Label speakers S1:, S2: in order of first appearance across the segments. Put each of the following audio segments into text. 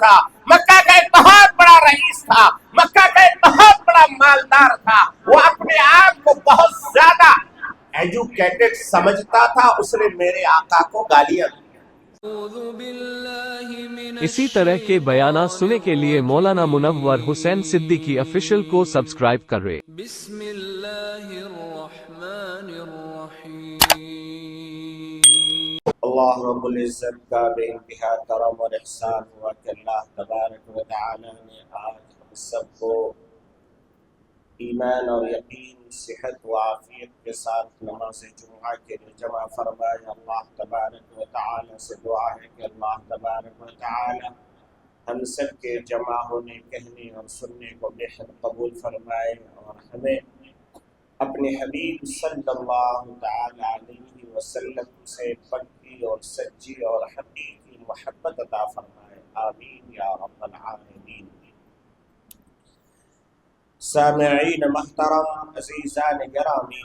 S1: تھا، مکہ کا ایک بہت بڑا رئیس تھا، مکہ کا ایک بہت بڑا مالدار تھا، وہ اپنے آپ کو بہت زیادہ ایجوکیٹڈ سمجھتا تھا، اس نے میرے آقا کو گالیاں دی۔
S2: اسی طرح کے بیانات سننے کے لیے مولانا منور حسین صدیقی آفیشل کو سبسکرائب کریں۔
S3: بسم اللہ الرحمن الرحیم۔
S1: اللہ رب العزت کا بے انتہا کرم اور احسان ہوا کہ اللہ تبارک و تعالی نے آج ہم سب کو ایمان اور یقین، صحت و عافیت کے ساتھ نماز جمعہ کے لیے جمع فرمایا۔ اللہ تبارک و تعالی سے دعا ہے کہ اللہ تبارک و تعالی ہم سب کے جمع ہونے، کہنے اور سننے کو بہتر قبول فرمائے، اور ہمیں اپنے حبیب صلی اللہ تعالی علیہ وسلم سے پکی اور سچی اور حقیقی محبت عطا فرمائے، آمین یا رب العالمین۔ سامعین محترم، عزیزان گرامی،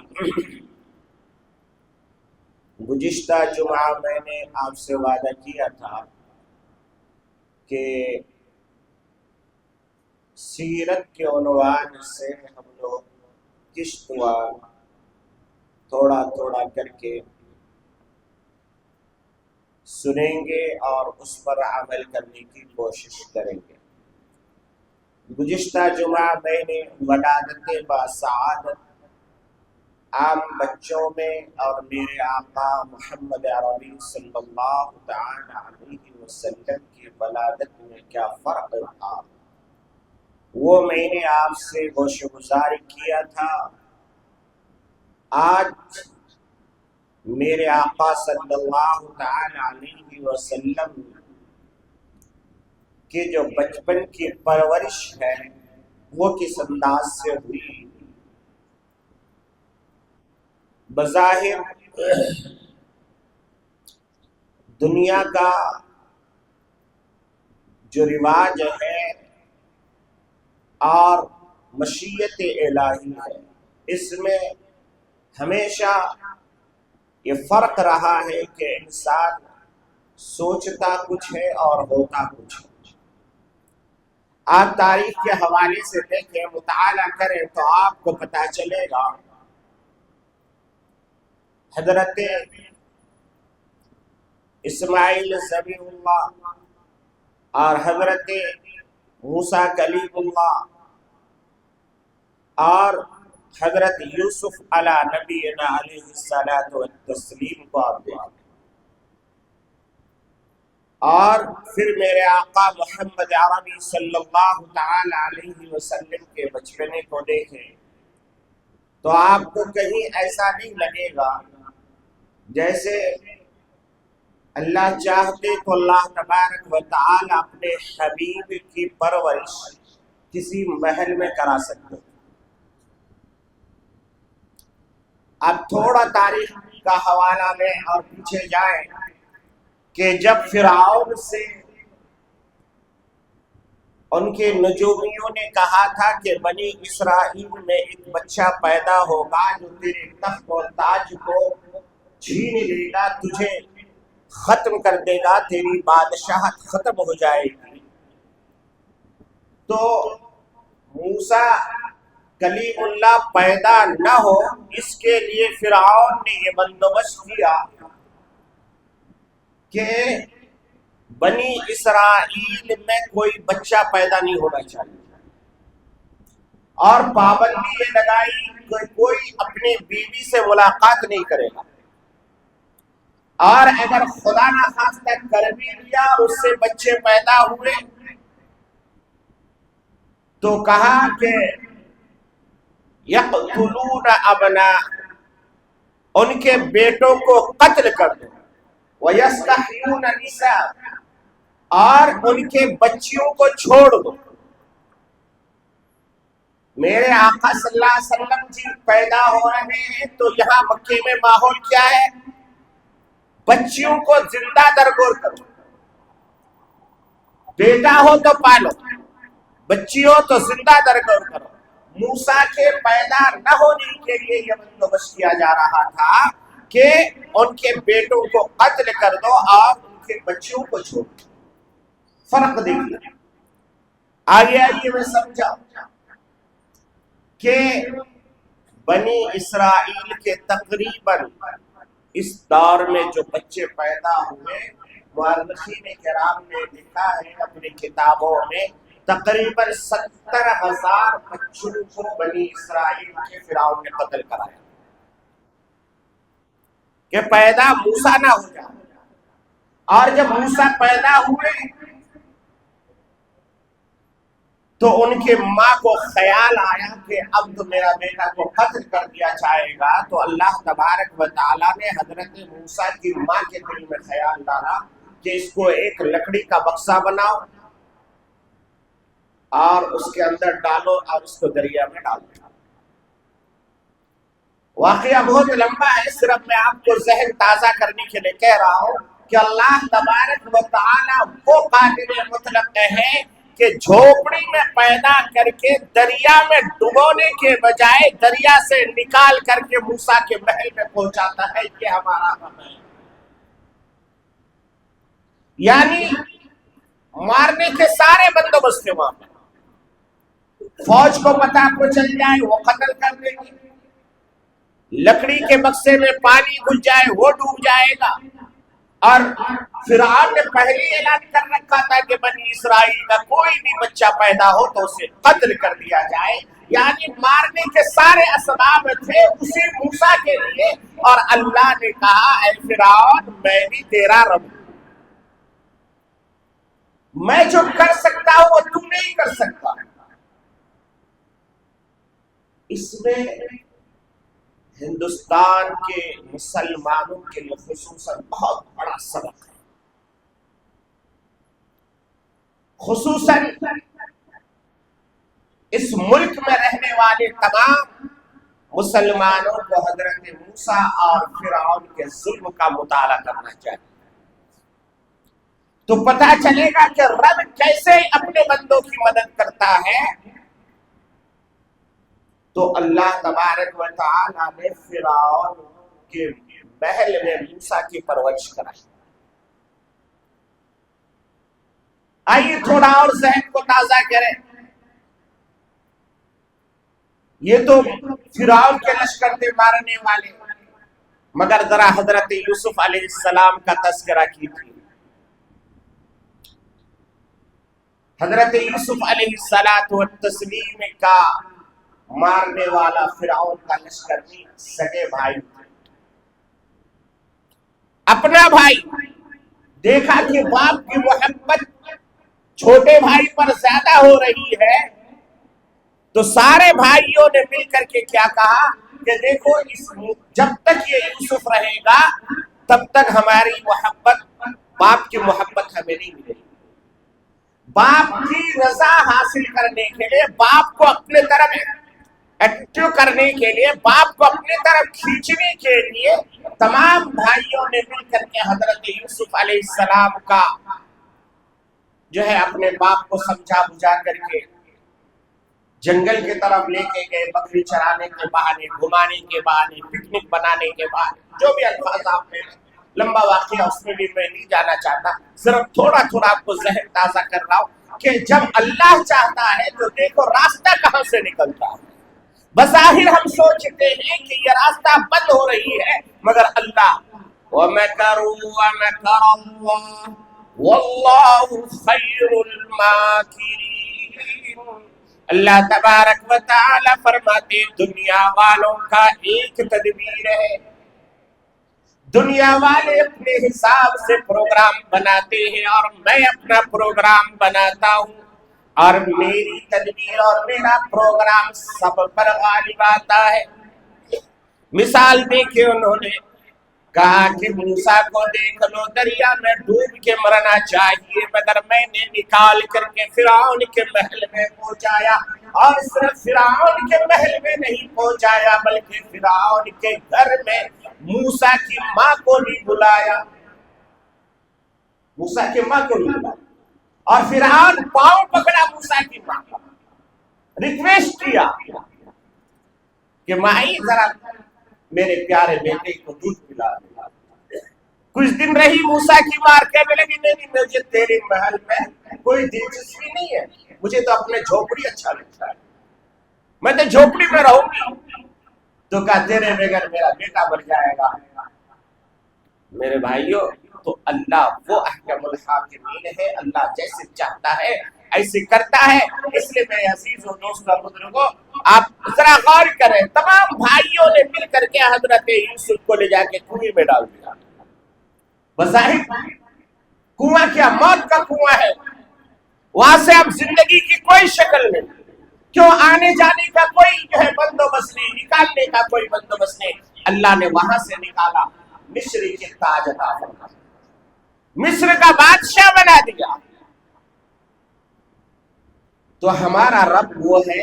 S1: گزشتہ جمعہ میں نے آپ سے وعدہ کیا تھا کہ سیرت کے عنوان سے ہم لوگ قسطوار تھوڑا تھوڑا کر کے سنیں گے اور اس پر عمل کرنے کی کوشش کریں گے۔ گزشتہ جمعہ میں نے ولادت باسعادت عام بچوں میں اور میرے آقا محمد عربی صلی اللہ تعالی علیہ وسلم کی ولادت میں کیا فرق تھا وہ میں نے آپ سے گوش گزار کیا تھا۔ آج میرے آقا صلی اللہ تعالی علیہ وسلم کہ جو بچپن کی پرورش ہے وہ کس انداز سے ہوئی۔ بظاہر دنیا کا جو رواج ہے اور مشیت الہی ہے، اس میں ہمیشہ یہ فرق رہا ہے کہ انسان سوچتا کچھ ہے اور ہوتا کچھ ہے۔ آپ تاریخ کے حوالے سے دیکھیں، مطالعہ کریں تو آپ کو پتہ چلے گا حضرت اسماعیل ذبیح اللہ اور حضرت موسیٰ کلیم اللہ اور حضرت یوسف علی نبینا علیہ الصلاۃ والتسلیم کو آپ دیکھیں، اور پھر میرے آقا محمد عربی صلی اللہ تعالی علیہ وسلم کے بچپنے کو دیکھیں تو آپ کو کہیں ایسا نہیں لگے گا جیسے اللہ چاہتے تو اللہ تبارک و تعالی اپنے حبیب کی پرورش کسی محل میں کرا سکتے۔ اب تھوڑا تاریخ کا حوالہ لیں اور پیچھے جائیں کہ جب فرعون سے ان کے نجومیوں نے کہا تھا کہ بنی اسرائیل میں ایک بچہ پیدا ہوگا جو تیرے تخت و تاج کو چھین لے گا، تجھے ختم کر دے گا، تیری بادشاہت ختم ہو جائے گی، تو موسیٰ کلیم اللہ پیدا نہ ہو، اس کے لیے فرعون نے یہ بندوبست کیا کہ بنی اسرائیل میں کوئی بچہ پیدا نہیں ہونا چاہیے، اور پابندی یہ لگائی کہ کوئی اپنی بیوی سے ملاقات نہیں کرے گا، اور اگر خدا نخواستہ کر بھی لیا اور اس سے بچے پیدا ہوئے تو کہا کہ یقتلون ابناء، ان کے بیٹوں کو قتل کر دو، وَيَسْتَحْيُونَ نِسَاءَ، اور ان کے بچیوں کو چھوڑ دو۔ میرے آقا صلی اللہ علیہ وسلم جی پیدا ہو رہے ہیں تو یہاں مکے میں ماحول کیا ہے؟ بچیوں کو زندہ درگور کرو، بیٹا ہو تو پالو، بچی ہو تو زندہ درگور کرو۔ موسیٰ کے پیدا نہ ہونے کے لیے یہ بندوبست کیا جا رہا تھا کہ ان کے بیٹوں کو قتل کر دو اور ان کے بچیوں کو چھوڑ دو۔ فرق دیکھیے. آگے آئیے میں سمجھاؤں کہ بنی اسرائیل کے تقریباً اس دور میں جو بچے پیدا ہوئے، مورخین کرام نے لکھا ہے اپنی کتابوں میں تقریباً 70,000 بچوں کو بنی اسرائیل کے فرعون نے قتل کرایا کہ پیدا موسیٰ نہ ہو جائے. اور جب موسیٰ پیدا ہوئے تو ان کے ماں کو خیال آیا کہ اب تو میرا بیٹا کو قتل کر دیا جائے گا. تو اللہ تبارک و تعالیٰ نے حضرت موسیٰ کی ماں کے دل میں خیال ڈالا کہ اس کو ایک لکڑی کا بکسا بناؤ اور اس کے اندر ڈالو اور اس کو دریا میں ڈال دو. واقعہ بہت لمبا ہے، صرف میں آپ کو ذہن تازہ کرنے کے لیے کہہ رہا ہوں کہ اللہ تبارک و تعالیٰ وہ قادر مطلق ہے کہ جھوپڑی میں پیدا کر کے دریا میں ڈبونے کے بجائے دریا سے نکال کر کے موسیٰ کے محل میں پہنچاتا ہے. یہ ہمارا رب ہے. یعنی مارنے کے سارے بندوبست ہیں وہاں پہ. فوج کو پتہ کو چل جائے وہ قتل کر دیں گے، لکڑی کے بکسے میں پانی گھس جائے وہ ڈوب جائے گا. اور فرعون نے پہلے اعلان کر رکھا تھا کہ بنی اسرائیل کا کوئی بھی بچہ پیدا ہو تو اسے قتل کر دیا جائے. یعنی مارنے کے سارے اسباب تھے اسی موسیٰ کے لیے. اور اللہ نے کہا اے فرعون میں بھی تیرا رب ہوں، میں جو کر سکتا ہوں وہ تم نہیں کر سکتا. اس میں ہندوستان کے مسلمانوں کے لیے خصوصاً بہت بڑا سبق ہے. خصوصاً اس ملک میں رہنے والے تمام مسلمانوں کو حضرت موسیٰ اور فرعون کے ظلم کا مطالعہ کرنا چاہیے. تو پتہ چلے گا کہ رب کیسے اپنے بندوں کی مدد کرتا ہے. تو اللہ تبارک و تعالیٰ نے فرعون کے محل میں موسیٰ کی پرورش کرائی. آئیے تھوڑا اور ذہن کو تازہ کریں. یہ تو فرعون کے لشکر تھے مارنے والے، مگر ذرا حضرت یوسف علیہ السلام کا تذکرہ کیجیے. حضرت یوسف علیہ السلام کا مارنے والا فرعون کا لشکر نہیں، سگے بھائی تھے. اپنا بھائی دیکھا کہ باپ کی محبت چھوٹے بھائی پر زیادہ ہو رہی ہے تو سارے بھائیوں نے مل کر کے کیا کہا کہ دیکھو جب تک یہ یوسف رہے گا تب تک ہماری محبت، باپ کی محبت ہمیں نہیں ملے گی. باپ کی رضا حاصل کرنے کے لیے، باپ کو اپنے طرف ایکٹیو کرنے کے لیے، باپ کو اپنے طرف کھینچنے کے لیے تمام بھائیوں نے مل کر کے حضرت یوسف علیہ السلام کا جو ہے اپنے باپ کو سمجھا بجھا کر کے جنگل کی طرف لے کے گئے. بکری چرانے کے بہانے، گھمانے کے بہانے، پکنک بنانے کے بہانے، جو بھی الفاظ آپ نے، لمبا واقعہ اس میں بھی میں نہیں جانا چاہتا، صرف تھوڑا تھوڑا آپ کو ذہن تازہ کر رہا ہوں کہ جب اللہ چاہتا ہے تو دیکھو راستہ کہاں سے نکلتا ہے. بظاہر ہم سوچتے ہیں کہ یہ راستہ بند ہو رہی ہے، مگر اللہ وَمَكَرُوا وَمَكَرَ اللَّهُ وَاللَّهُ خَيْرُ الْمَاكِرِينَ. اللہ تبارک و تعالی فرماتے دنیا والوں کا ایک تدبیر ہے. دنیا والے اپنے حساب سے پروگرام بناتے ہیں اور میں اپنا پروگرام بناتا ہوں، اور میری تدبیر اور میرا پروگرام سب پر غالب آتا ہے. مثال دے کے انہوں نے کہا کہ موسیٰ کو دیکھ لو دریا میں ڈوب کے مرنا چاہیے، مگر میں نے نکال کر کے فرعون کے محل میں پہنچایا. اور صرف فرعون کے محل میں نہیں پہنچایا بلکہ فرعون کے گھر میں موسیٰ کی ماں کو بھی بلایا. موسیٰ کی ماں کو بھی بلایا اور فرعون پاؤں پکڑا موسیٰ کی ماں کا، ریکویسٹ کیا کہ مائی ذرا میرے پیارے بیٹے کو دودھ پلا دے. کچھ دن رہی موسیٰ کی ماں، کہنے لگی نہیں مجھے تیرے محل میں کوئی دلچسپی نہیں ہے، مجھے تو اپنے جھوپڑی اچھا لگتا ہے، میں تو جھوپڑی میں رہوں گی۔ تو کہا تیرے بغیر میرا بیٹا مر جائے گا۔ میرے بھائیوں، تو اللہ وہ احکم الحاکمین ہے، اللہ جیسے چاہتا ہے ایسے کرتا ہے۔ اس لیے میرے عزیز و دوستو بزرگوں، آپ ذرا غور کریں، تمام بھائیوں نے مل کر کے حضرت یوسف کو لے جا کے کنویں میں ڈال دیا۔ بظاہر کنواں کیا موت کا کنواں ہے، وہاں سے اب زندگی کی کوئی شکل نہیں، کیوں آنے جانے کا کوئی جو ہے بندوبست نہیں، نکالنے کا کوئی بندوبست نہیں۔ اللہ نے وہاں سے نکالا، مصر کے تاج عطا فرمایا، مصر کا بادشاہ بنا دیا۔ تو ہمارا رب وہ ہے،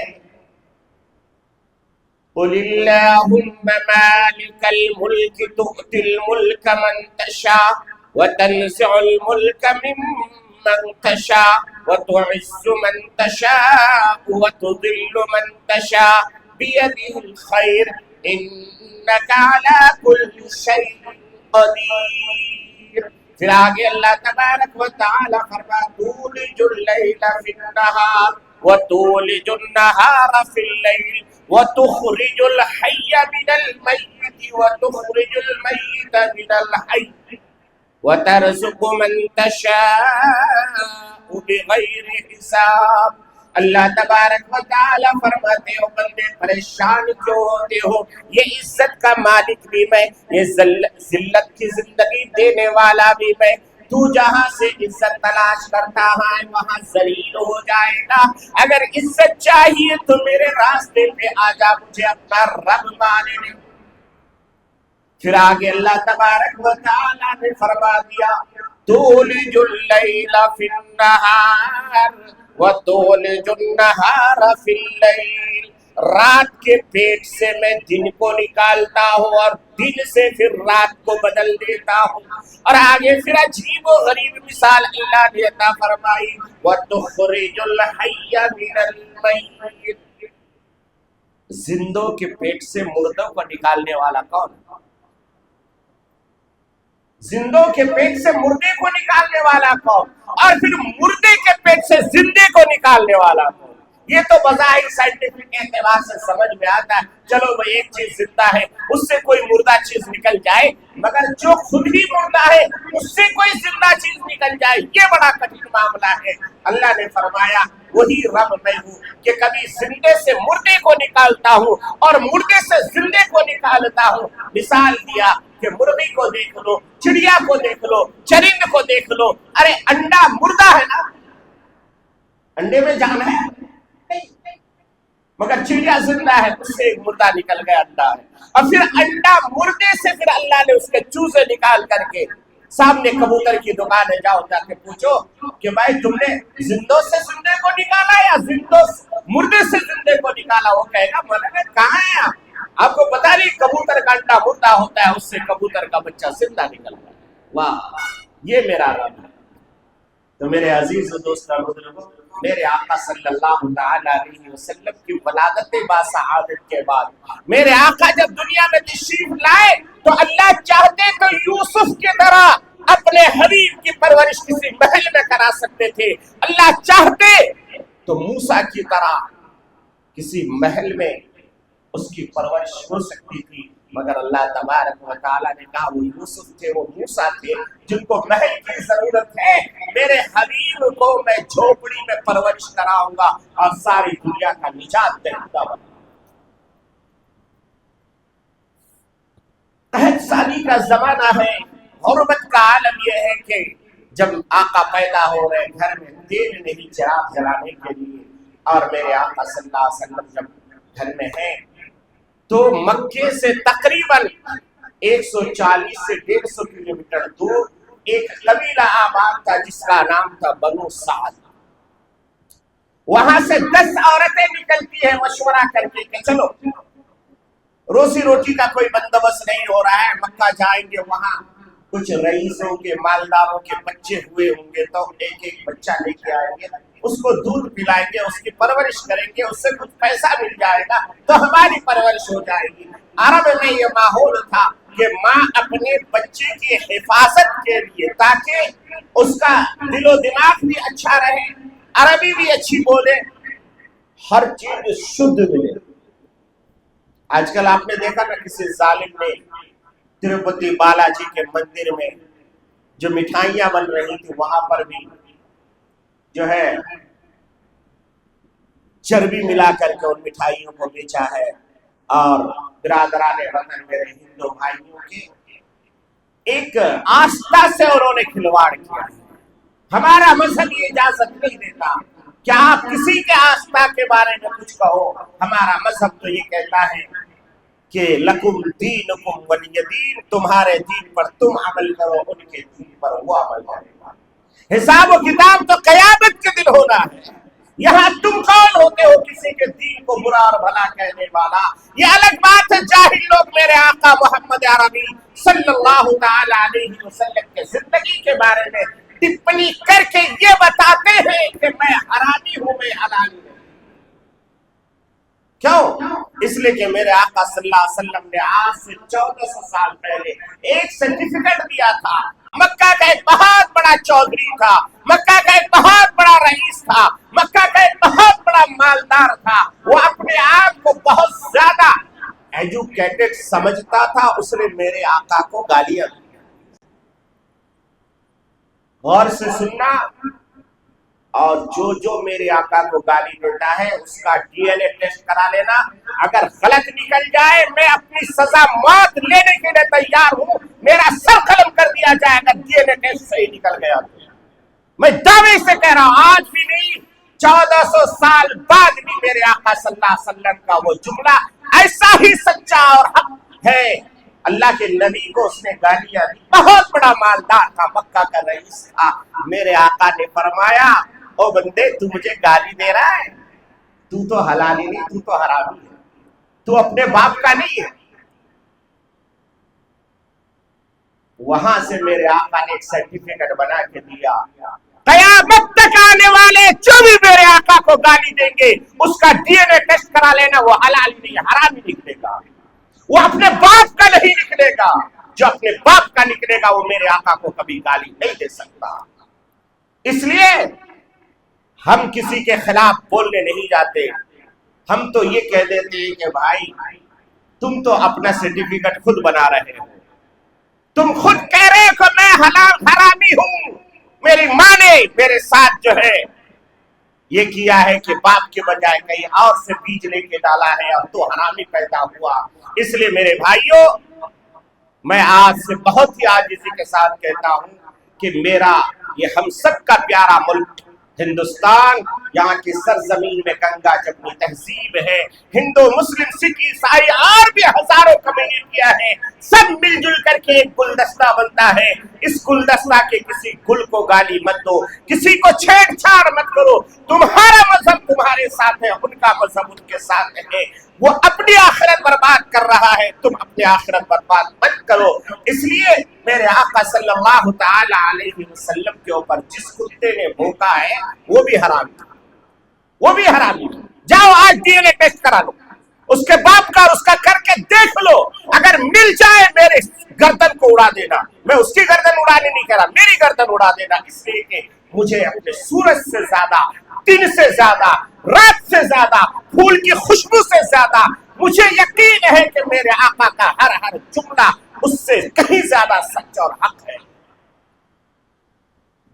S1: قُلِ اللَّهُمَّ مَالِكَ الْمُلْكِ تُؤْتِي الْمُلْكَ مَنْ تَشَاءُ وَتَنْزِعُ الْمُلْكَ مِمَّنْ تَشَاءُ وَتُعِزُّ مَنْ تَشَاءُ وَتُذِلُّ مَنْ تَشَاءُ بِيَدِهِ الْخَيْرُ إِنَّكَ عَلَى كُلِّ شَيْءٍ قدیر۔ پھر آگے اللہ تبارک و تعالی فرماتا تولج اللیل فی النہار وتولج النہار فی اللیل وتخرج الحی من المیت وتخرج المیت من الحی وترزق من تشاء بغیر حساب۔ اللہ تبارک و تعالی فرماتے ہو بندے پریشان کیوں ہوتے ہو، یہ عزت کا مالک بھی میں، یہ ذلت کی زندگی دینے والا بھی میں، تو جہاں سے عزت تلاش کرتا ہے وہاں ذلیل ہو جائے گا۔ اگر عزت چاہیے تو میرے راستے پہ آ جا، مجھے اپنا رب مانے دے۔ پھر آگے اللہ تبارک و تعالی نے فرما دیا تولج اللیل فی النہار وتولج النہار فی اللیل، رات کے پیٹ سے میں دن کو نکالتا ہوں اور دن سے پھر رات کو بدل دیتا ہوں۔ اور آگے پھر عجیب و غریب مثال اللہ نے عطا فرمائی وتخرج الحی من المیت، زندوں کے پیٹ سے مردوں کو نکالنے والا کون ہے؟ زندوں کے پیٹ سے مردے کو نکالنے والا کون، اور پھر مردے کے پیٹ سے زندے کو نکالنے والا کون؟ یہ تو بظاہر سائنٹیفک اعتبار سے سمجھ میں آتا ہے، چلو بھئی ایک چیز زندہ ہے اس سے کوئی مردہ چیز نکل جائے، مگر جو خود ہی مردہ ہے اس سے کوئی زندہ چیز نکل جائے، یہ بڑا کٹھن معاملہ ہے۔ اللہ نے فرمایا وہی رب میں ہوں کہ کبھی زندے سے مردے کو نکالتا ہوں اور مردے سے زندے کو نکالتا ہوں۔ مثال دیا کہ مرغی کو دیکھ لو، چڑیا کو دیکھ لو، چرند کو دیکھ لو، ارے انڈا مردہ ہے نا، انڈے میں جان ہے مگر چڑیا زندہ ہے، اس سے ایک مردہ نکل گیا انڈا ہے، اور پھر انڈا مردے سے پھر اللہ نے اس کے چوزے نکال کر کے سامنے کبوتر کی دکان ہے، جاؤ جا کے پوچھو کہ بھائی تم نے زندوں سے زندے کو نکالا یا زندوں مردے سے زندے کو نکالا؟ وہ کہے گا مولانا کہاں ہے آپ کو پتا نہیں کبوتر کا انڈا مردہ ہوتا ہے، اس سے کبوتر کا بچہ زندہ نکل گیا۔ واہ، یہ میرا رب ہے۔ تو میرے عزیز و دوستان بزرگوں، میرے آقا صلی اللہ تعالی علیہ وسلم کی ولادت باسعادت کے بعد میرے آقا جب دنیا میں تشریف لائے تو اللہ چاہتے تو یوسف کی طرح اپنے حبیب کی پرورش کسی محل میں کرا سکتے تھے، اللہ چاہتے تو موسیٰ کی طرح کسی محل میں اس کی پرورش ہو سکتی تھی، مگر اللہ تبارک و تعالیٰ نے کہا وہ یوسف تھے، وہ موسیٰ تھے جن کو محل کی ضرورت ہے، میرے حبیب کو میں جھوپڑی میں پرورش کراؤں گا اور ساری دنیا کا نجات دہندہ بناؤں گا۔ قحط سالی کا زمانہ ہے، غربت کا عالم یہ ہے کہ جب آقا پیدا ہو رہے گھر میں تیل نہیں چراغ جلانے کے لیے، اور میرے آقا صلی اللہ علیہ وسلم جب گھر میں ہیں تو مکے سے تقریباً 140 سے 150 کلومیٹر دور ایک قبیلہ آباد تھا جس کا نام تھا بنو سعد۔ وہاں سے 10 عورتیں نکلتی ہیں مشورہ کر کے کہ چلو روزی روٹی کا کوئی بندوبست نہیں ہو رہا ہے، مکہ جائیں گے، وہاں کچھ رئیسوں کے مالداروں کے بچے ہوئے ہوں گے تو ایک ایک بچہ لے کے آئیں گے، اس کو دودھ پلائیں گے، اس کی پرورش کریں گے، اس سے کچھ پیسہ مل جائے گا تو ہماری پرورش ہو جائے گی۔ عرب میں یہ ماحول تھا کہ ماں اپنے بچے کی حفاظت کے لیے تاکہ اس کا دل و دماغ بھی اچھا رہے، عربی بھی اچھی بولے، ہر چیز شدھ ملے۔ آج کل آپ نے دیکھا نا کسی ظالم نے تروپتی بالا جی کے مندر میں جو مٹھائیاں بن رہی تھی وہاں پر بھی جو ہے چربی ملا کر کے ان مٹھائیوں کو بیچا ہے، اور برادران وطن میرے ہندو بھائیوں کی ایک آستھا سے انہوں نے کھلواڑ کیا ہے۔ ہمارا مذہب یہ اجازت نہیں دیتا کہ آپ کسی کے آستھا کے بارے میں کچھ کہو۔ ہمارا مذہب تو یہ کہتا ہے کہ لکم دینکم ولی دین، تمہارے دین پر تم عمل کرو، ان کے دین پر وہ عمل کرے گا۔ حساب و کتاب تو قیامت کے دن ہونا ہے۔ یہاں تم کون ہوتے ہو کسی کے دین کو برا اور بھلا کہنے والا؟ یہ الگ بات ہے جاہل لوگ میرے آقا محمد عربی صلی اللہ تعالی علیہ وسلم کے زندگی کے بارے میں ٹپنی کر کے یہ بتاتے ہیں کہ میں حرامی ہوں، میں حلالی ہوں۔ کیوں؟ اس لیے کہ میرے آقا صلی اللہ علیہ وسلم نے آج سے 1400 سال پہلے ایک سرٹیفکیٹ دیا تھا۔ مکہ کا ایک بہت بڑا چودھری تھا، مکہ کا ایک بہت بڑا رئیس تھا، مکہ کا ایک بہت بڑا مالدار تھا، وہ اپنے آپ کو بہت زیادہ ایجوکیٹڈ سمجھتا تھا، اس نے میرے آقا کو گالیاں دی۔ غور سے سننا، اور جو میرے آقا کو گالی دیتا ہے اس کا ڈی این اے ٹیسٹ کرا لینا، اگر غلط نکل جائے میں اپنی سزا موت لینے کے لیے تیار ہوں، میرا سر قلم کر دیا جائے اگر ڈی این اے ٹیسٹ صحیح نکل گیا۔ میں دعوے سے کہہ رہا ہوں، آج بھی نہیں 1400 سال بعد بھی میرے آقا صلی اللہ علیہ وسلم کا وہ جملہ ایسا ہی سچا اور حق ہے۔ اللہ کے نبی کو اس نے گالیاں دی، بہت بڑا مالدار تھا، مکہ کا رئیس تھا۔ میرے آقا نے فرمایا، او بندے تو مجھے گالی دے رہا ہے، تو تو حلالی نہیں، تو تو حرامی ہے، تو اپنے باپ کا نہیں ہے۔ وہاں سے میرے آقا نے ایک سرٹیفکیٹ بنا کے دیا، قیامت تک آنے والے جو بھی میرے آقا کو گالی دیں گے اس کا ڈی این اے ٹیسٹ کرا لینا، وہ حلالی نہیں حرامی نکلے گا، وہ اپنے باپ کا نہیں نکلے گا۔ جو اپنے باپ کا نکلے گا وہ میرے آقا کو کبھی گالی نہیں دے سکتا۔ اس لیے ہم کسی کے خلاف بولنے نہیں جاتے، ہم تو یہ کہہ دیتے ہیں کہ بھائی تم تو اپنا سرٹیفکیٹ خود بنا رہے ہو، تم خود کہہ رہے ہو کہ میں حرامی ہوں، میری ماں نے میرے ساتھ جو ہے یہ کیا ہے کہ باپ کے بجائے کہیں اور سے بیج لے کے ڈالا ہے اور تو حرامی پیدا ہوا۔ اس لیے میرے بھائیوں، میں آج سے بہت ہی عاجزی کے ساتھ کہتا ہوں کہ میرا یہ ہم سب کا پیارا ملک ہندوستان، یہاں کی سرزمین میں گنگا جمنی تہذیب ہے، ہندو مسلم سکھ عیسائی اور بھی ہزاروں کمیونٹیاں ہیں، سب مل جل کر کے ایک گلدستہ بنتا ہے۔ اس گلدستہ کے کسی گل کو گالی مت دو، کسی کو چھیڑ چھاڑ مت کرو۔ تمہارا مذہب تمہارے ساتھ ہے، ان کا مذہب ان کے ساتھ ہے، وہ اپنی آخرت برباد کر رہا ہے، تم اپنی آخرت برباد مت کرو۔ اس لیے میرے آقا صلی اللہ تعالی علیہ وسلم کے اوپر جس کتے نے بھونکا ہے وہ بھی حرامی، وہ بھی حرامی۔ جاؤ آج ڈی این اے ٹیسٹ کرا لو، اس کے باپ کا اور اس کا کر کے دیکھ لو، اگر مل جائے میرے گردن کو اڑا دینا۔ میں اس کی گردن اڑانے نہیں کہہ رہا، میری گردن اڑا دینا، اس لیے کہ مجھے اپنے سورج سے زیادہ، دن سے زیادہ، رات سے زیادہ، پھول کی خوشبو سے زیادہ مجھے یقین ہے کہ میرے آقا کا ہر جملہ اس سے کہیں زیادہ سچ اور حق ہے۔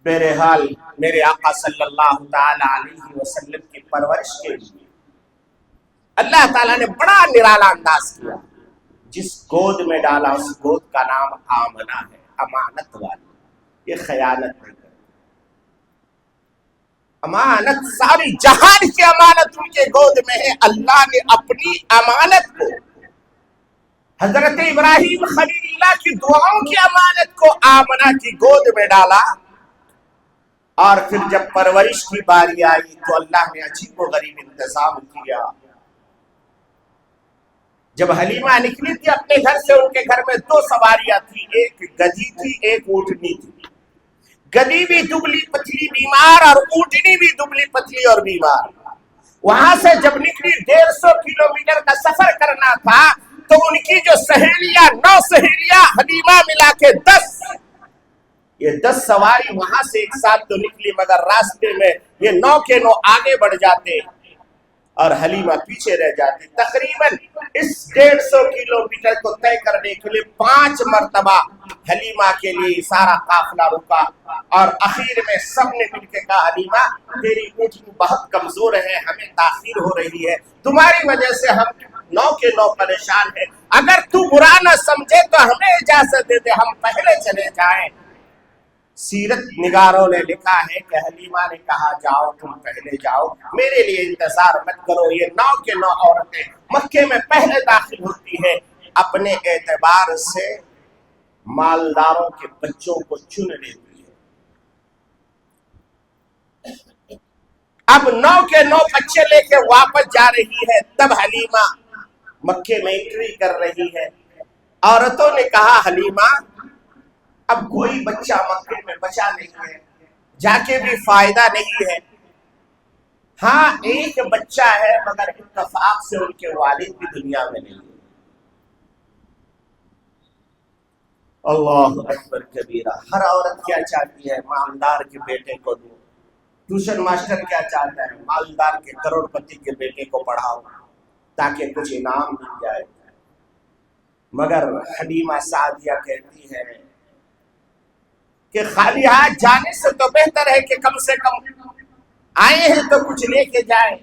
S1: بہرحال میرے آقا صلی اللہ تعالی علیہ وسلم کی پرورش کے لیے اللہ تعالیٰ نے بڑا نرالا انداز کیا۔ جس گود میں ڈالا اس گود کا نام آمنہ ہے، امانت والی، یہ خیانت نہیں کرتی۔ امانت، ساری جہان کی امانت ان کے گود میں ہے۔ اللہ نے اپنی امانت کو، حضرت ابراہیم خلیل اللہ کی دعاؤں کی امانت کو آمنہ کی گود میں ڈالا، اور پھر جب پرورش کی باری آئی تو اللہ نے عجیب و غریب انتظام کیا۔ جب حلیمہ نکلی تھی اپنے گھر سے، ان کے گھر میں 2 سواریاں تھی، ایک گدھی تھی، ایک اونٹنی تھی۔ گدھی بھی دبلی پتلی بیمار اور اونٹنی بھی دبلی پتلی اور بیمار۔ وہاں سے جب نکلی 150 کلومیٹر کا سفر کرنا تھا تو ان کی جو سہیلیاں 9 سہیلیاں حلیمہ ملا کے 10، یہ 10 سواری وہاں سے ایک ساتھ تو نکلی، مگر راستے میں یہ 9 کے 9 آگے بڑھ جاتے اور حلیمہ پیچھے رہ جاتی۔ تقریباً اس 150 کلومیٹر کو طے کرنے کے لیے 5 مرتبہ حلیمہ کے لیے سارا قافلہ رکا، اور اخیر میں سب نے مل کے کہا حلیمہ تیری اونٹنی بہت کمزور ہے، ہمیں تاخیر ہو رہی ہے، تمہاری وجہ سے ہم 9 کے 9 پریشان ہیں، اگر تو برا نہ سمجھے تو ہمیں اجازت دے دے ہم پہلے چلے جائیں۔ سیرت نگاروں نے لکھا ہے کہ حلیمہ نے کہا جاؤ تم پہلے جاؤ، میرے لیے انتظار مت کرو۔ یہ 9 کے 9 عورتیں مکے میں پہلے داخل ہوتی ہیں، اپنے اعتبار سے مالداروں کے بچوں کو چن لیتی ہے۔ اب 9 کے 9 بچے لے کے واپس جا رہی ہے، تب حلیمہ مکے میں انٹری کر رہی ہے۔ عورتوں نے کہا حلیمہ اب کوئی بچہ مکے میں بچا نہیں ہے، جا کے بھی فائدہ نہیں ہے، ہاں ایک بچہ ہے مگر اتفاق سے ان کے والد بھی دنیا میں نہیں ہے۔ اللہ اکبر کبیرہ۔ ہر عورت کیا چاہتی ہے؟ مالدار کے بیٹے کو دو۔ ٹیوشن ماسٹر کیا چاہتا ہے؟ مالدار کے کروڑ پتی کے بیٹے کو پڑھاؤ تاکہ کچھ انعام مل جائے۔ مگر حلیمہ سعدیہ کہتی ہے کہ خالی ہاتھ جانے سے تو بہتر ہے کہ کم سے کم آئے ہیں تو کچھ لے کے جائیں۔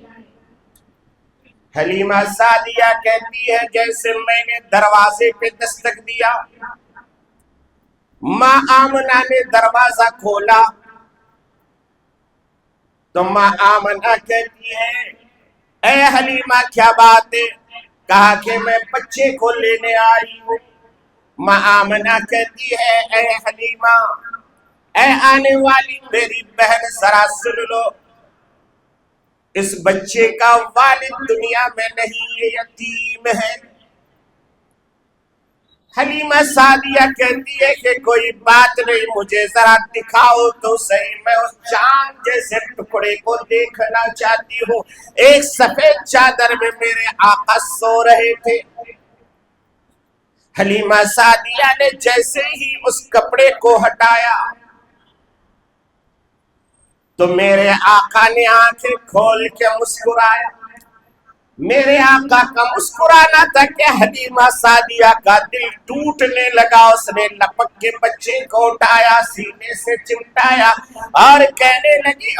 S1: حلیمہ سعدیہ کہتی ہے جیسے میں نے دروازے پہ دستک دیا، ماں آمنہ نے دروازہ کھولا تو ماں آمنہ کہتی ہے اے حلیمہ کیا بات ہے؟ کہا کہ میں بچے کو لینے آئی ہوں۔ ماں آمنہ کہتی ہے اے حلیمہ، اے آنے والی میری بہن ذرا سن لو، اس بچے کا والد دنیا میں نہیں، یہ یتیم ہے۔ حلیمہ سعدیہ کہتی ہے کہ کوئی بات نہیں، مجھے ذرا دکھاؤ تو صحیح، میں اس چاند جیسے ٹکڑے کو دیکھنا چاہتی ہوں۔ ایک سفید چادر میں میرے آقا سو رہے تھے۔ حلیمہ سعدیہ نے جیسے ہی اس کپڑے کو ہٹایا تو میرے آقا نے آنکھیں کھول کے مسکرایا۔ میرے آقا کا مسکرانا تھا کہ حلیمہ سعدیہ کا دل ٹوٹنے لگا۔ اس نے لپک کے بچے کو اٹھایا، سینے سے چمٹایا اور کہنے لگی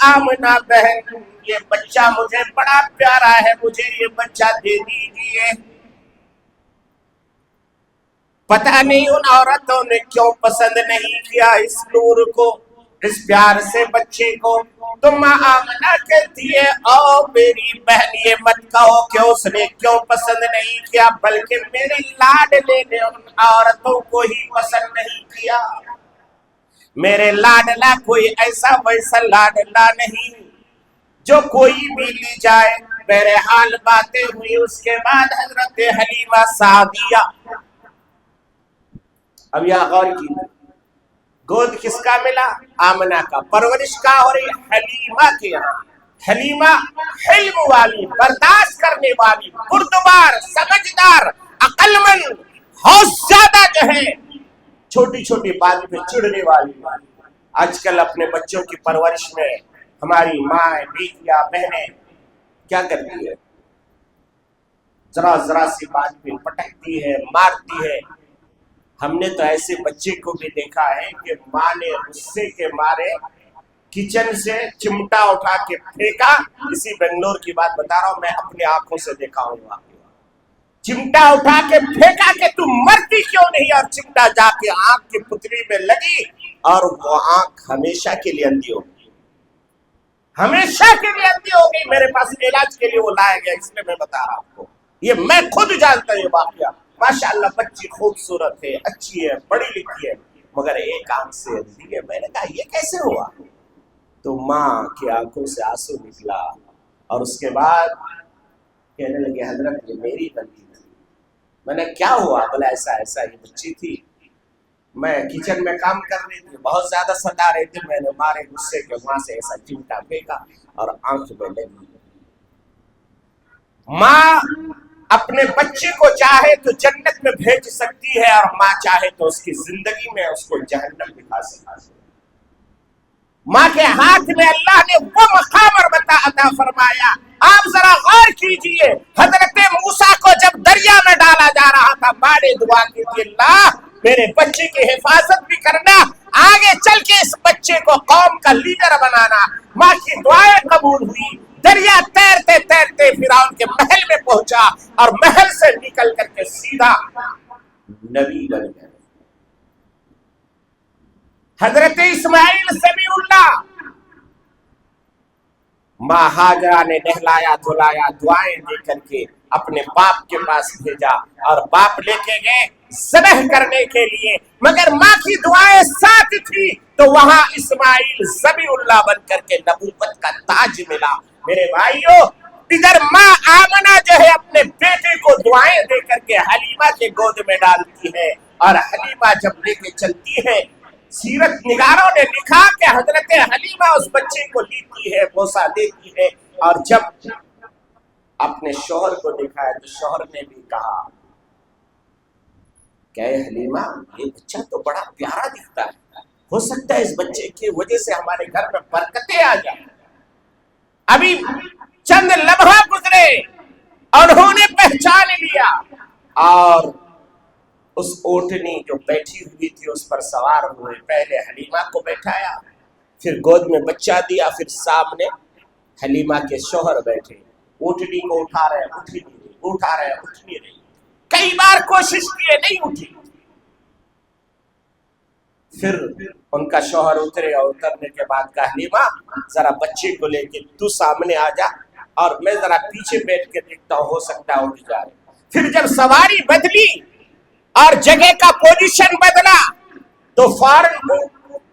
S1: آمنہ بہن، یہ بچہ مجھے بڑا پیارا ہے، مجھے یہ بچہ دے دیجیے۔ پتہ نہیں ان عورتوں نے کیوں پسند نہیں کیا اس نور کو، اس پیار سے بچے کو۔ تو ماں آمنہ کہتی ہے او میری بہن، یہ مت کہو کہ اس نے کیوں پسند نہیں کیا، بلکہ میرے لاڈلے نے ان عورتوں کو ہی پسند نہیں کیا۔ میرے لاڈلا کوئی ایسا ویسا لاڈلا نہیں جو کوئی بھی لی جائے۔ بہرحال باتیں ہوئی، اس کے بعد حضرت حلیمہ سعدیہ، اب یہاں غور کی، گود کس کا ملا؟ آمنہ کا۔ پرورش کا ہو رہی حلیمہ کے یہاں۔ حلیمہ حلم والی، برداشت کرنے والی، بردبار، سمجھدار، عقل مند، بہت زیادہ جو ہے چھوٹی چھوٹی بات پہ چڑھنے والی۔ آج کل اپنے بچوں کی پرورش میں ہماری ماں، بیٹیاں، بہنیں کیا کرتی ہے؟ ذرا ذرا سی بات پہ پٹکتی ہے، مارتی ہے۔ ہم نے تو ایسے بچے کو بھی دیکھا ہے کہ ماں نے غصے کے مارے کچن سے چمٹا اٹھا کے پھینکا۔ اسی بنگلور کی بات بتا رہا ہوں، میں اپنے آنکھوں سے دیکھا ہوں۔ چمٹا اٹھا کے پھینکا کہ تم مرتی کیوں نہیں، اور چمٹا جا کے آنکھ کی پتلی میں لگی اور وہ آنکھ ہمیشہ کے لیے اندھی ہو گئی، ہمیشہ کے لیے اندھی ہو گئی۔ میرے پاس علاج کے لیے وہ لایا گیا، اس لیے میں بتا رہا ہوں آپ کو، یہ میں خود جانتا ہوں یہ واقعہ۔ ماشاءاللہ بچی خوبصورت ہے، اچھی ہے، پڑھی لکھی ہے، مگر ایک آنکھ سے اندھی ہے۔ میں نے کہا یہ کیسے ہوا؟ تو ماں کی آنکھوں سے آنسو نکلا اور اس کے بعد کہنے لگے حضرت یہ میری غلطی تھی۔ میں نے کیا ہوا؟ بولا ایسا ایسا، یہ بچی تھی، میں کچن میں کام کر رہی تھی، بہت زیادہ ستا رہی تھی، میں نے مارے غصے کے وہاں سے ایسا چمٹا پھینکا اور آنکھ میں لگی۔ ماں اپنے بچے کو چاہے تو جنت میں بھیج سکتی ہے اور ماں چاہے تو اس کی زندگی میں اس کو جہنم دکھا سکتی ہے۔ ماں کے ہاتھ میں اللہ نے وہ مقام اور عطا فرمایا۔ آپ ذرا غور کیجئے، حضرت موسیٰ کو جب دریا میں ڈالا جا رہا تھا، ماں نے دعا کی تھی اللہ میرے بچے کی حفاظت بھی کرنا، آگے چل کے اس بچے کو قوم کا لیڈر بنانا۔ ماں کی دعائیں قبول ہوئی، دریا تیرتے تیرتے فرعون کے محل میں پہنچا اور محل سے نکل کر کے سیدھا نبی بن گئے۔ حضرت اسماعیل سمیع اللہ، ماں ہاجرہ نے نہلایا دھلایا، دعائیں دے کر کے اپنے باپ کے پاس بھیجا اور باپ لے کے گئے ذبح کرنے کے لیے، مگر ماں کی دعائیں ساتھ تھی تو وہاں اسماعیل ذبیح اللہ بن کر کے نبوت کا تاج ملا۔ میرے بھائیوں، ادھر ماں آمنہ جو ہے اپنے بیٹے کو دعائیں دے کر کے حلیمہ کے گود میں ڈالتی ہے، اور حلیمہ جب لے کے چلتی ہے، سیرت نگاروں نے لکھا کہ حضرت حلیمہ اس بچے کو لیتی ہے، بوسہ دیتی ہے، اور جب اپنے شوہر کو دکھایا تو شوہر نے بھی کہا کہ اے حلیمہ یہ بچہ تو بڑا پیارا دکھتا ہے، ہو سکتا ہے اس بچے کی وجہ سے ہمارے گھر میں برکتیں آ جائیں۔ ابھی چند لمحہ گزرے، انہوں نے پہچان لیا اور اس اونٹنی جو بیٹھی ہوئی تھی اس پر سوار ہوئے، پہلے حلیمہ کو بیٹھایا، پھر گود میں بچہ دیا، پھر سامنے حلیمہ کے شوہر بیٹھے، اونٹنی کو اٹھا رہے اٹھ نہیں رہی، اٹھا رہے اٹھ نہیں رہی، کئی بار کوشش کیے نہیں اٹھی۔ پھر ان کا شوہر اترے اور اترنے کے بعد کہا حلیمہ ذرا بچے کو لے کے تو سامنے آ جا اور میں ذرا پیچھے بیٹھ کے دیکھتا ہوں، ہو سکتا ہے اٹھ جائے۔ پھر جب سواری بدلی اور جگہ کا پوزیشن بدلا تو فوراً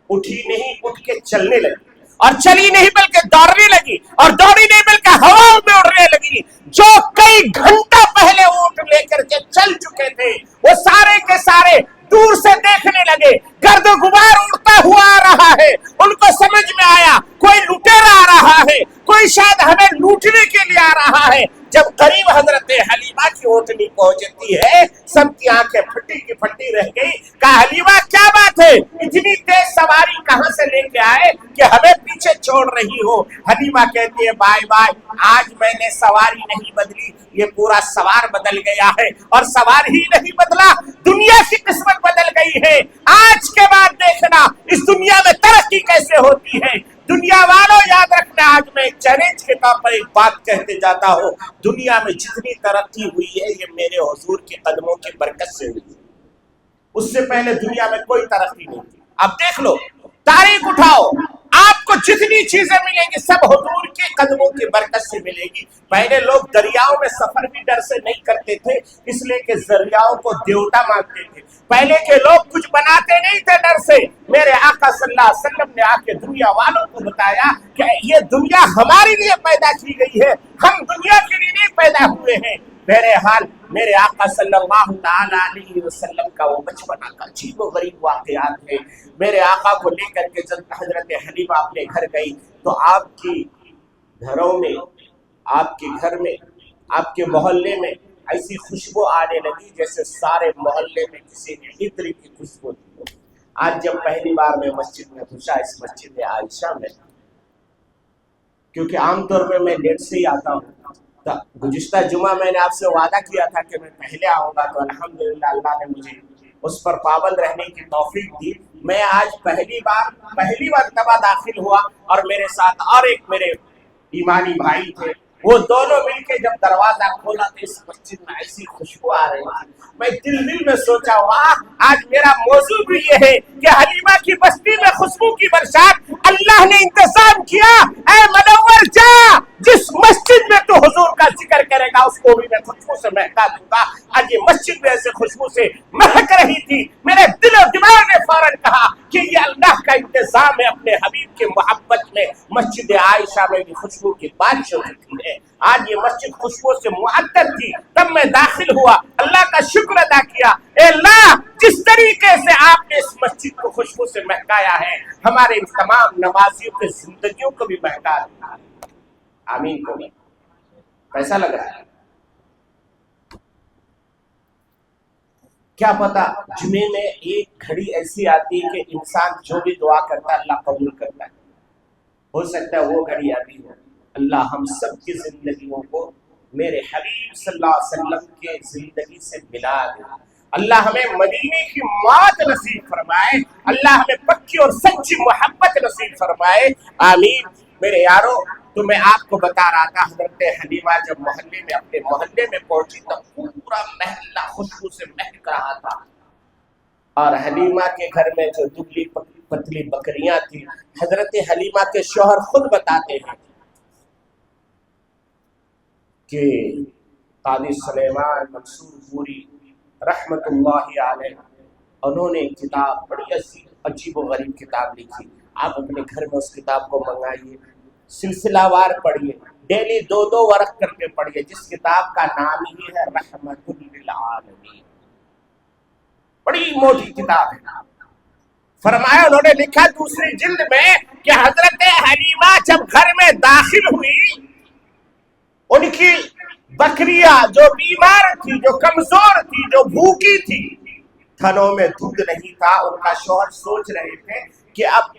S1: اٹھی نہیں، اٹھ کے چلنے لگی، اور چلی نہیں بلکہ دوڑنے لگی، اور دوڑی نہیں بلکہ ہوا میں اڑنے لگی۔ جو کئی گھنٹہ پہلے اونٹ لے کر کے چل چکے تھے وہ سارے کے سارے دور سے دیکھنے لگے، گرد و غبار اڑتا ہوا آ رہا ہے۔ ان کو سمجھ میں آیا کوئی لٹیرا آ رہا ہے، کوئی شاید ہمیں لوٹنے کے لیے آ رہا ہے۔ جب قریب حضرت حلیمہ کی اونٹنی پہنچتی ہے، سب کی آنکھیں پھٹی کی پھٹی رہ گئی۔ کہا حلیمہ کیا بات ہے، اتنی تیز سواری کہاں سے لے کے آئے کہ ہمیں پیچھے چھوڑ رہی ہو؟ حلیمہ کہتی ہے بھائی بھائی آج میں نے سواری نہیں بدلی، یہ پورا سوار بدل گیا ہے، اور سوار ہی نہیں بدلا، دنیا کی قسمت بدل گئی ہے۔ آج کے بعد دیکھنا اس دنیا میں ترقی کیسے ہوتی ہے۔ دنیا والوں یاد رکھنا، آج میں ایک چیلنج کے طور پر ایک بات کہتے جاتا ہوں، دنیا میں جتنی ترقی ہوئی ہے یہ میرے حضور کے قدموں کی برکت سے ہوئی ہے، اس سے پہلے دنیا میں کوئی ترقی نہیں تھی۔ اب دیکھ لو، تاریخ اٹھاؤ، آپ کو جتنی چیزیں ملیں گی سب حضور کے قدموں کی برکت سے ملے گی۔ پہلے لوگ دریاؤں میں سفر بھی ڈر سے نہیں کرتے تھے، اس لیے کہ دریاؤں کو دیوتا مانتے تھے۔ پہلے کے لوگ کچھ بناتے نہیں تھے ڈر سے۔ میرے آقا صلی اللہ علیہ وسلم نے آ کے دنیا والوں کو بتایا کہ یہ دنیا ہمارے لیے پیدا کی گئی ہے، ہم دنیا کے لیے نہیں پیدا ہوئے ہیں۔ بہرحال میرے آقا صلی اللہ تعالی علیہ وسلم کا وہ بچپنا کا عجیب و غریب واقعات ہے۔ میرے آقا کو لے کر کے جب حضرت حلیمہ اپنے گھر گئی تو آپ کی گھروں میں، آپ کے گھر میں، آپ کے محلے میں ایسی خوشبو آنے لگی جیسے سارے محلے میں کسی نے عطر کی خوشبو دی۔ آج جب پہلی بار میں مسجد میں گھسا، اس مسجد عائشہ میں، کیونکہ عام طور پہ میں لیٹ سے ہی آتا ہوں، گزشتہ جمعہ میں نے آپ سے وعدہ کیا تھا کہ میں پہلے آؤں گا، تو الحمدللہ اللہ نے مجھے اس پر پابند رہنے کی توفیق دی۔ میں آج پہلی مرتبہ داخل ہوا، اور میرے ساتھ اور ایک میرے ایمانی بھائی تھے، وہ دونوں مل کے جب دروازہ کھولا تو اس مسجد میں ایسی خوشبو آ رہی تھی۔ میں دل میں سوچا واہ، آج میرا موضوع بھی یہ ہے کہ حلیمہ کی بستی میں خوشبو کی برسات اللہ نے انتظام کیا۔ اے منور جا، جس مسجد میں تو حضور کا ذکر کرے گا اس کو بھی میں خوشبو سے مہکا دوں گا۔ آج یہ مسجد میں ایسے خوشبو سے مہک رہی تھی، میرے دل و دماغ نے فوراً کہا کہ یہ اللہ کا انتظام ہے اپنے حبیب کی محبت میں۔ مسجد عائشہ میں بھی خوشبو کی بارش ہو چکی ہے، آج یہ مسجد خوشبو سے معطر تھی۔ تب میں داخل ہوا، اللہ کا شکر ادا کیا، اے اللہ جس طریقے سے آپ نے اس مسجد کو خوشبو سے مہکایا ہے، ہمارے ان تمام نمازیوں کی زندگیوں کو بھی مہکا دیا۔ آمین کو کیسا لگ رہا ہے؟ کیا پتا جمعے میں ایک گھڑی ایسی آتی ہے کہ انسان جو بھی دعا کرتا ہے اللہ قبول کرتا ہے. ہو سکتا ہے وہ گھڑی ابھی ہو. اللہ ہم سب کی زندگیوں کو میرے حبیب صلی اللہ علیہ وسلم کے زندگی سے ملا دے. اللہ ہمیں مدینے کی موت نصیب فرمائے. اللہ ہمیں پکی اور سچی محبت نصیب فرمائے. آمین. میرے یارو تو میں آپ کو بتا رہا تھا حضرت حلیمہ جب محلے میں اپنے محلے میں پہنچی تو پورا محلہ خوشبو سے مہک رہا تھا. اور حلیمہ کے گھر میں جو دبلی پتلی بکریاں تھی، حضرت حلیمہ کے شوہر خود بتاتے ہیں کہ قاضی سلیمان منصور پوری رحمت اللہ علیہ انہوں نے کتاب بڑی عجیب و غریب کتاب لکھی. آپ اپنے گھر میں اس کتاب کو منگائیے، سلسلہ وار پڑھیے، ڈیلی 2 ورق کر کے پڑھیے، جس کتاب کا نام ہی ہے رحمت للعالمین. بڑی موٹی کتاب ہے. فرمایا انہوں نے لکھا دوسری جلد میں کہ حضرت حلیمہ جب گھر میں داخل ہوئی، ان کی بکریاں جو بیمار تھی، جو کمزور تھی، جو بھوکی تھی، تھنوں میں دودھ نہیں تھا. ان کا شوہر سوچ رہے تھے کہ اب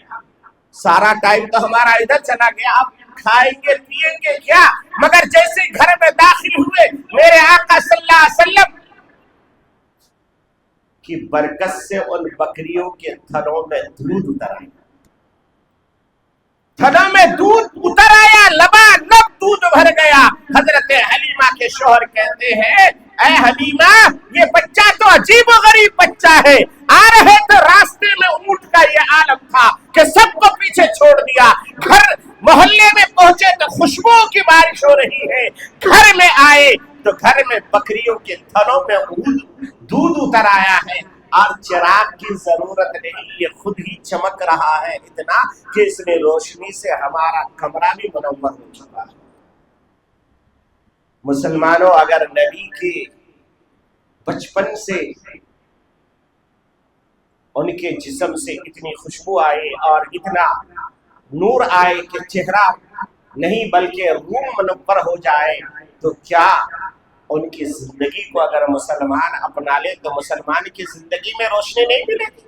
S1: سارا ٹائم تو ہمارا ادھر چلا گیا، اب کھائیں گے پیئیں گے کیا؟ مگر جیسے گھر میں داخل ہوئے میرے آقا صلی اللہ علیہ وسلم کی برکت سے ان بکریوں کے تھنوں میں دودھ اتر آیا. تھنوں میں دودھ اتر آیا، لبالب دودھ بھر گیا. حضرت حلیمہ کے شوہر کہتے ہیں اے حلیمہ یہ بچہ تو عجیب و غریب بچہ ہے. آ رہے تو راستے میں اونٹ کا یہ عالم تھا کہ سب کو پیچھے چھوڑ دیا. گھر محلے میں پہنچے تو خوشبو کی بارش ہو رہی ہے. گھر میں آئے تو گھر میں بکریوں کے تھنوں میں دودھ اتر آیا ہے، اور چراغ کی ضرورت نہیں، یہ خود ہی چمک رہا ہے اتنا کہ اس میں روشنی سے ہمارا کمرہ بھی منور ہو چکا ہے. مسلمانوں، اگر نبی کے بچپن سے ان کے جسم سے اتنی خوشبو آئے اور اتنا نور آئے کہ چہرہ نہیں بلکہ روح منور ہو جائے، تو کیا ان کی زندگی کو اگر مسلمان اپنا لے تو مسلمان کی زندگی میں روشنی نہیں ملے گی،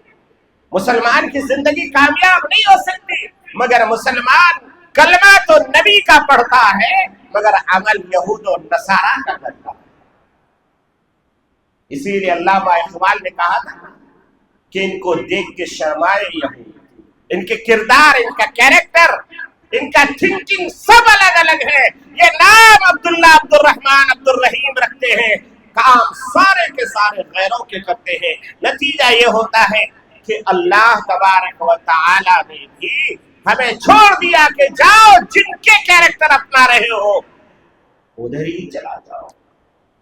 S1: مسلمان کی زندگی کامیاب نہیں ہو سکتی. مگر مسلمان کلمہ تو نبی کا پڑھتا ہے مگر عمل یہود و نصارہ کا کرتا ہے. اسی لیے علامہ اقبال نے کہا تھا کہ ان کو دیکھ کے شرمائے یہود، ان کے کردار، ان کا کیریکٹر، ان کا تھنکنگ سب الگ الگ ہے. یہ نام عبداللہ، عبد الرحمن، عبد الرحیم رکھتے ہیں، کام سارے کے سارے غیروں کے کرتے ہیں. نتیجہ یہ ہوتا ہے کہ اللہ تبارک و تعالی نے بھی ہمیں چھوڑ دیا کہ جاؤ جن کے کیریکٹر اپنا رہے ہو ادھر ہی چلا جاؤ.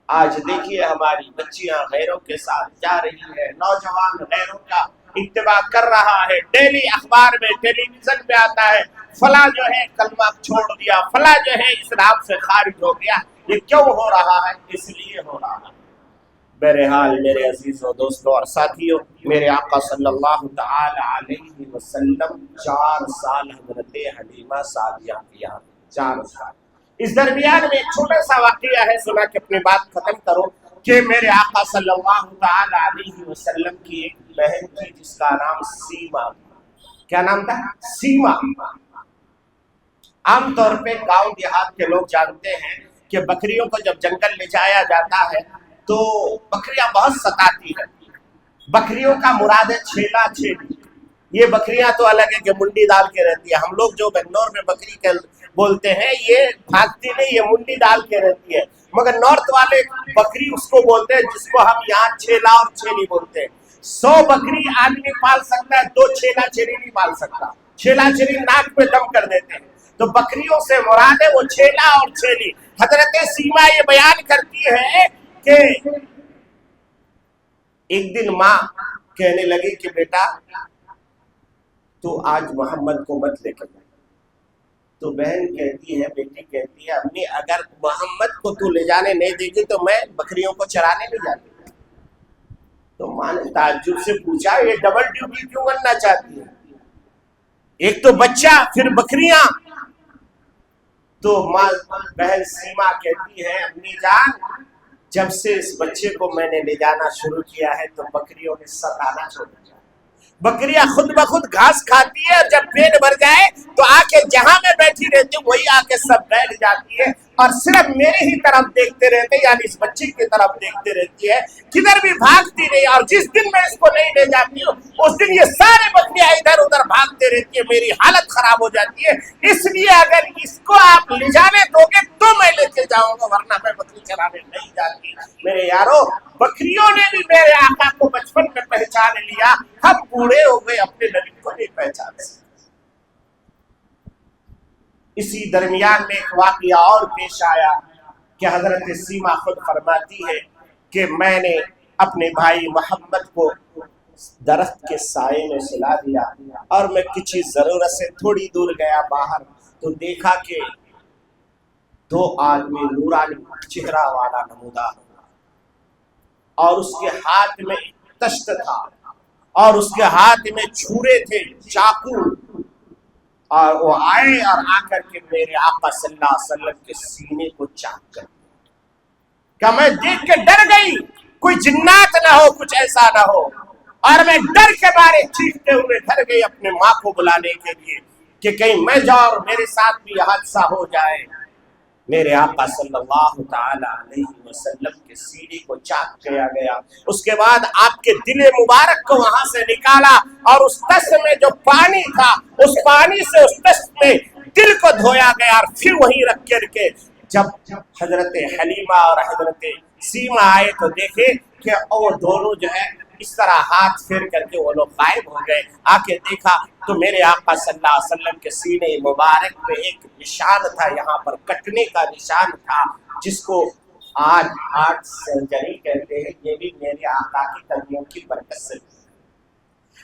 S1: آج دیکھیے ہماری بچیاں غیروں کے ساتھ جا رہی ہے، نوجوان غیروں کا اتباع کر رہا ہے. ڈیلی اخبار میں، ٹیلی ویژن میں آتا ہے فلاں جو ہے کلمہ چھوڑ دیا، فلاں جو ہے اسلام سے خارج ہو گیا. یہ کیوں ہو رہا ہے؟ اس لیے ہو رہا ہے. بہرحال میرے عزیزوں، دوستوں اور ساتھیوں، میرے آقا صلی اللہ تعالی علیہ وسلم 4 سال حضرت حلیمہ سعدیہ کیا، 4 سال. اس درمیان میں ایک چھوٹا سا واقعہ ہے، سنا کہ اپنی بات ختم کرو، کہ میرے آقا صلی اللہ تعالی علیہ وسلم کی ایک بہن تھی جس کا نام سیما. کیا نام تھا؟ سیما. عام طور پہ گاؤں دیہات کے لوگ جانتے ہیں کہ بکریوں کو جب جنگل لے جایا جاتا ہے تو بکریاں بہت ستاتی ہیں. بکریوں کا مراد ہے چھیلا چھیلی. یہ بکریاں تو الگ ہے کہ منڈی ڈال کے رہتی ہے. ہم لوگ جو بنگلور میں بکری کے بولتے ہیں یہ بھاگتی نہیں، یہ منڈی ڈال کے رہتی ہے. مگر نارتھ والے بکری اس کو بولتے ہیں جس کو ہم یہاں چھیلا اور چھیلی بولتے ہیں. 100 بکری آدمی پال سکتا ہے، 2 چھیلا چھیلی نہیں پال سکتا. چھیلا چھیلی ناک پہ دم کر دیتے ہیں. تو بکریوں سے مراد ہے وہ چھیلا اور چھیلی. حضرت سیما یہ بیان کرتی ہے کہ ایک دن ماں کہنے لگی کہ بیٹا تو آج محمد کو مت لے کر جائے. تو بہن کہتی ہے، بیٹی کہتی ہے، امی اگر محمد کو تو لے جانے نہیں دے گی تو میں بکریوں کو چرانے نہیں جاتی. تو ماں نے تعجب سے پوچھا یہ ڈبل ڈیوٹی کیوں کرنا چاہتی ہے؟ ایک تو بچہ پھر بکریاں. تو ماں بہن سیما کہتی ہے، امی جان جب سے اس بچے کو میں نے لے جانا شروع کیا ہے تو بکریوں نے ستانا چھوڑ دیا۔ بکریاں خود بخود گھاس کھاتی ہے اور جب پیٹ بھر جائے تو آ کے جہاں میں بیٹھی رہتی ہوں وہی آ کے سب بیٹھ جاتی ہے اور صرف میری ہی طرف دیکھتے رہتے، یعنی اس بچی کی طرف دیکھتے رہتی ہے، کدھر بھی بھاگتی نہیں۔ اور جس دن میں اس کو نہیں لے جاتی ہوں اس دن یہ سارے بکریاں ادھر ادھر بھاگتے رہتی ہے، میری حالت خراب ہو جاتی ہے۔ اس لیے اگر اس کو آپ لے جانے دو گے تو میں لے کے جاؤں گا، ورنہ میں بکری چرانے نہیں جاتی۔ میرے یارو، بکریوں نے بھی میرے آقا کو بچپن میں پہچان لیا، ہم بوڑھے ہو گئے اپنے نبی کو نہیں پہچانے۔ اسی درمیان میں ایک واقعہ اور پیش آیا کہ حضرت سیما خود فرماتی ہے کہ میں نے اپنے بھائی محمد کو درخت کے سائے میں سلا دیا اور میں کسی ضرورت سے تھوڑی دور گیا باہر تو دیکھا کہ دو آدمی نورانی چہرہ والا نمودار اور اس کے ہاتھ میں تشت تھا اور اس کے ہاتھ میں چھورے تھے، چاقو، اور وہ آئے اور آ کر کے میرے آقا صلی اللہ علیہ وسلم کے سینے کو چاک کر کہ میں دیکھ کے ڈر گئی، کوئی جنات نہ ہو، کچھ ایسا نہ ہو، اور میں ڈر کے مارے چیختے ہوئے گھر گئی اپنے ماں کو بلانے کے لیے کہ کہیں میں جاؤں اور میرے ساتھ بھی حادثہ ہو جائے۔ میرے آقا صلی اللہ تعالی علیہ وسلم کے سینے کو چاک کیا گیا، اس کے بعد آپ کے دل مبارک کو وہاں سے نکالا اور اس تست میں جو پانی تھا اس پانی سے اس تست میں دل کو دھویا گیا اور پھر وہیں رکھ کر کے جب حضرت حلیمہ اور حضرت سیما آئے تو دیکھے کہ وہ دونوں جو ہے اس طرح ہاتھ پھیر کر کے وہ لوگ غائب ہو گئے۔ آ کے دیکھا تو میرے آقا صلی اللہ علیہ وسلم کے سینے مبارک پہ ایک نشان تھا، یہاں پر کٹنے کا نشان تھا، جس کو آج ہارٹ سرجری کہتے ہیں۔ یہ بھی میرے آقا کی قدموں کی برکت سے۔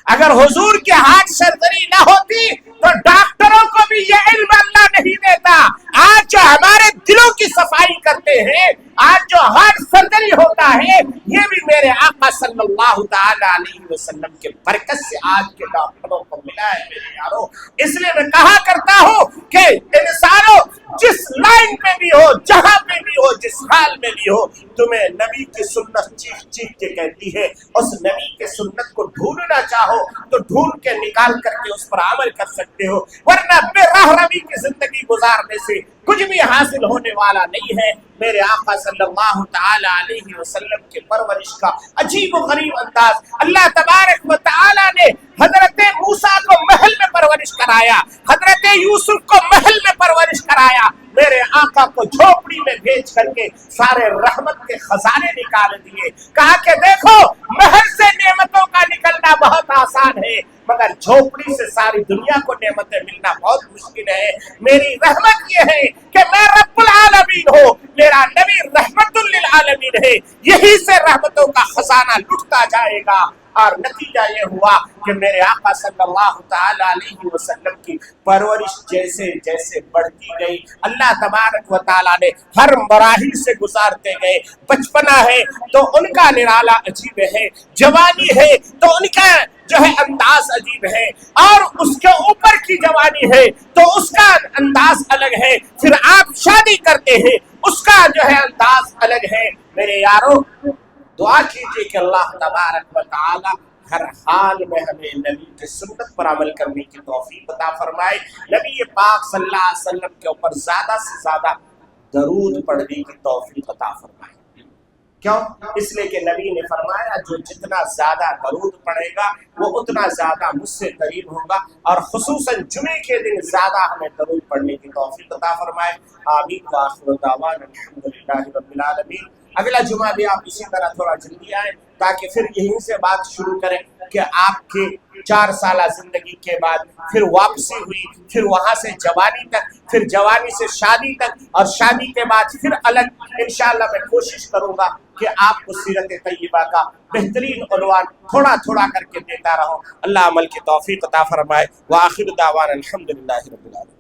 S1: اگر حضور کے ہارٹ سرجری نہ ہوتی تو ڈاکٹروں کو بھی یہ علم اللہ نہیں دیتا۔ آج جو ہمارے دلوں کی صفائی کرتے ہیں، آج جو ہارٹ سرجری ہوتا ہے، یہ بھی میرے آقا صلی اللہ تعالی علیہ وسلم کے برکت سے آج کے ڈاکٹروں کو ملا ہے میرے یارو۔ اس لیے میں کہا کرتا ہوں کہ انسانوں جس لائن پہ بھی ہو، جہاں پہ بھی ہو، جس حال میں بھی ہو، تمہیں نبی کی سنت چیخ چیخ کے کہتی ہے۔ اس نبی کے سنت کو ڈھونڈنا چاہو تو ڈھونڈ کے نکال کر کے اس پر عمل کر سکتے ہو، ورنہ بے راہ روی کی زندگی گزارنے سے کچھ بھی حاصل ہونے والا نہیں ہے۔ میرے آقا صلی اللہ تعالی علیہ وسلم کے پرورش کا عجیب و غریب انداز، اللہ تبارک و تعالی نے حضرت موسیٰ کو محل میں پرورش کرایا، حضرت یوسف کو محل میں پرورش کرایا، میرے آقا کو جھوپڑی میں بھیج کر کے سارے رحمت کے خزانے نکال دیے۔ کہا کہ دیکھو، محل سے نعمتوں کا نکلنا بہت آسان ہے، مگر جھوپڑی سے ساری دنیا کو نعمتیں ملنا بہت مشکل ہے۔ میری رحمت یہ ہے کہ میں رب العالمین ہوں، میرا نبی رحمت للعالمین ہے، یہی سے رحمتوں کا خزانہ لٹتا جائے گا۔ اور نتیجہ یہ ہوا کہ میرے آقا صلی اللہ تعالی علیہ وسلم کی پرورش جیسے جیسے بڑھتی گئی، اللہ تبارک و تعالیٰ نے ہر مراحل سے گزارتے گئے۔ بچپنا ہے تو ان کا نرالا عجیب ہے، جوانی ہے تو ان کا جو ہے انداز عجیب ہے، اور اس کے اوپر کی جوانی ہے تو اس کا انداز الگ ہے، پھر آپ شادی کرتے ہیں اس کا جو ہے انداز الگ ہے۔ میرے یارو، دعا کیجئے کہ اللہ تبارک و تعالی ہر حال میں ہمیں نبی کی سنت پر عمل کرنے کی توفیق عطا فرمائے، نبی پاک صلی اللہ علیہ وسلم کے اوپر زیادہ سے زیادہ درود پڑھنے کی توفیق عطا فرمائے۔ کیوں؟ اس لیے کہ نبی نے فرمایا جو جتنا زیادہ درود پڑھے گا وہ اتنا زیادہ مجھ سے قریب ہوگا، اور خصوصاً جمعے کے دن زیادہ ہمیں درود پڑھنے کی توفیق عطا فرمائے۔ آمین وآخر دعوانا الحمدللہ رب العالمین۔ اگلا جمعہ بھی آپ اسی طرح تھوڑا جلدی آئیں تاکہ پھر یہیں سے بات شروع کریں کہ آپ کے 4 سالہ زندگی کے بعد پھر واپسی ہوئی، پھر وہاں سے جوانی تک، پھر جوانی سے شادی تک، اور شادی کے بعد پھر الگ۔ انشاءاللہ میں کوشش کروں گا کہ آپ کو سیرت طیبہ کا بہترین عنوان تھوڑا تھوڑا کر کے دیتا رہوں۔ اللہ عمل کی توفیق عطا فرمائے۔ وآخر دعوانا الحمدللہ رب العالمین۔